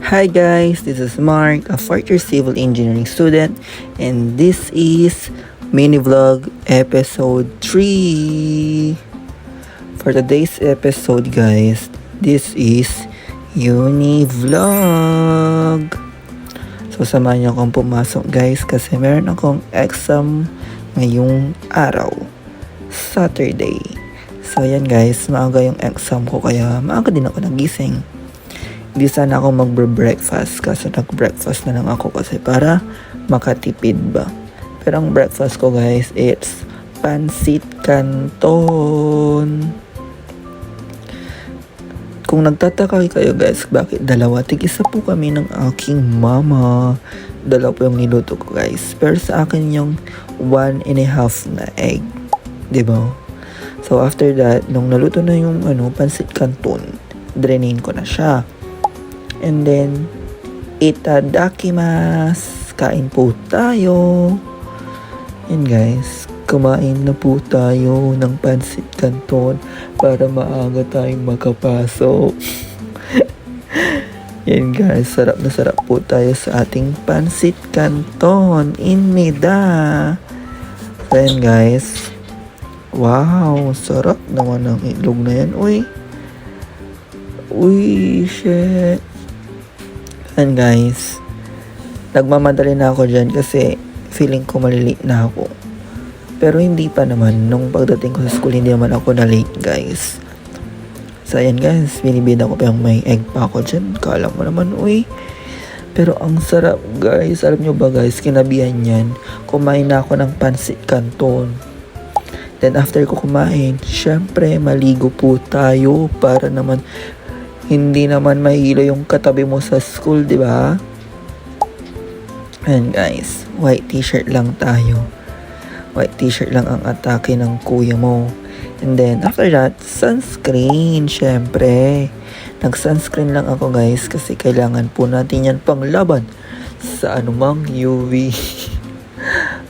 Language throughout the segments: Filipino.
Hi guys, this is Mark, a fourth year civil engineering student, and this is mini vlog episode 3. For today's episode guys, this is uni vlog. So samahan niyo akong pumasok guys kasi meron akong exam ngayong araw, Saturday. So yan guys, maaga yung exam ko kaya maaga din ako nagising. Hindi sana ako magbre-breakfast kasi nag-breakfast na lang ako kasi para makatipid ba. Pero ang breakfast ko guys, it's pansit canton. Kung nagtataka kayo guys, bakit dalawa? Tig-isa po kami ng aking mama. Dalawa po yung niluto ko guys. Pero sa akin yung 1.5 na egg. Diba? So after that, nung naluto na yung pansit canton, drainin ko na siya. And then, itadakimasu. Kain po tayo. Yan guys, kumain na po tayo ng pansit canton para maaga tayong makapasok. Yan guys, sarap na sarap po tayo sa ating pansit canton. Inmida. So yan guys. Wow, sarap naman ng itlog na yan. Uy, shit. And guys, nagmamadali na ako dyan kasi feeling ko malilate na ako. Pero hindi pa naman. Nung pagdating ko sa school, hindi naman ako na late guys. So ayan guys, binibida ko pa yung may egg pa ako dyan. Kala mo naman, Pero ang sarap guys. Alam nyo ba guys, kinabihan yan. Kumain na ako ng pansit canton. Then after ko kumain, syempre maligo po tayo para naman hindi naman mahilo yung katabi mo sa school, di ba? And guys, white t-shirt lang tayo. White t-shirt lang ang atake ng kuya mo. And then, after that, sunscreen, syempre. Nag-sunscreen lang ako guys kasi kailangan po natin yan pang laban sa anumang UV.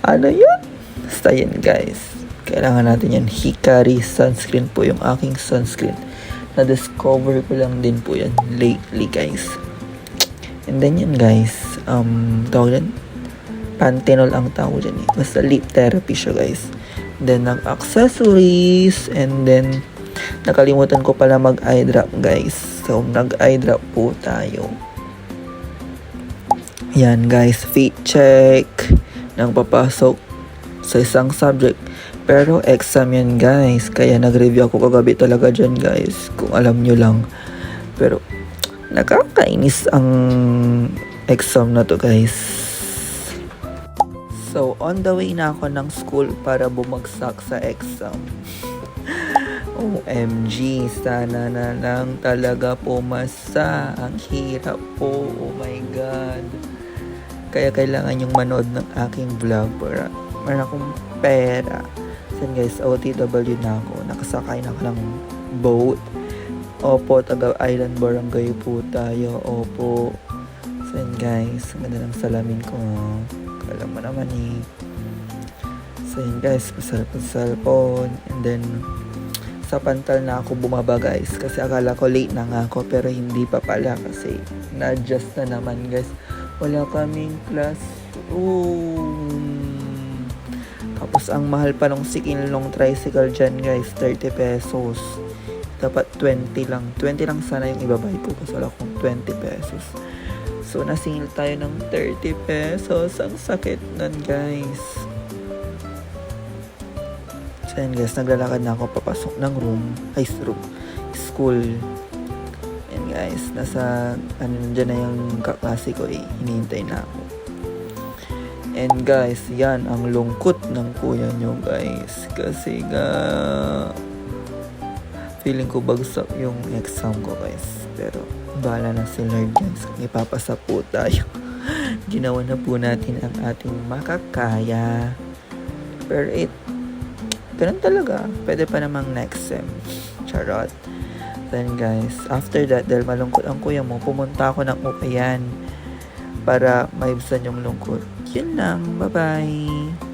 Ano yun? Basta yan guys. Kailangan natin yan. Hikari sunscreen po yung aking sunscreen. Na-discover ko lang din po yan lately guys. And then yun guys, tawag dyan, Panthenol ang tawag dyan Basta lip therapy siya guys. Then accessories, and then nakalimutan ko pala mag eye drop guys. So nag eye drop po tayo. Yan guys, fit check nang papasok sa isang subject. Pero exam yan guys. Kaya nag-review ako kagabi talaga dyan guys. Kung alam nyo lang. Pero nakakainis ang exam na to guys. So on the way na ako ng school para bumagsak sa exam. OMG. Sana na lang talaga pumasa. Ang hirap po. Oh my God. Kaya kailangan yung manood ng aking vlog para meron akong pera. Yan guys, OTW na ako. Nakasakay na ako ng boat. Opo, taga Island Barangay po tayo. Opo. So yan guys, ang ganda ng salamin ko. Kala mo naman So yan guys, pasarap ang cellphone. And then, sa pantal na ako bumaba guys. Kasi akala ko late na nga ako. Pero hindi pa pala kasi na-adjust na naman guys. Wala kaming classroom. Tapos ang mahal pa ng sikinlong tricycle dyan guys, 30 pesos. Dapat 20 lang. 20 lang sana yung ibabay ko kasi wala akong 20 pesos. So nasingil tayo ng 30 pesos. Ang sakit nun guys. So yan guys, naglalakad na ako papasok ng school. Yan guys, nasa dyan na yung kaklase ko hinihintay na ako. And guys, yan ang lungkot ng kuya nyo guys. Kasi feeling ko bagsak yung exam ko guys. Pero bahala na si Lord guys. Ipapasa po tayo. Ginawa na po natin ang ating makakaya. Pero ganun talaga. Pwede pa namang next sem. Charot. Then guys, after that, dahil malungkot ang kuya mo, pumunta ako ng Ukayan para maibsan yung lungkot. Yun lang. Bye-bye.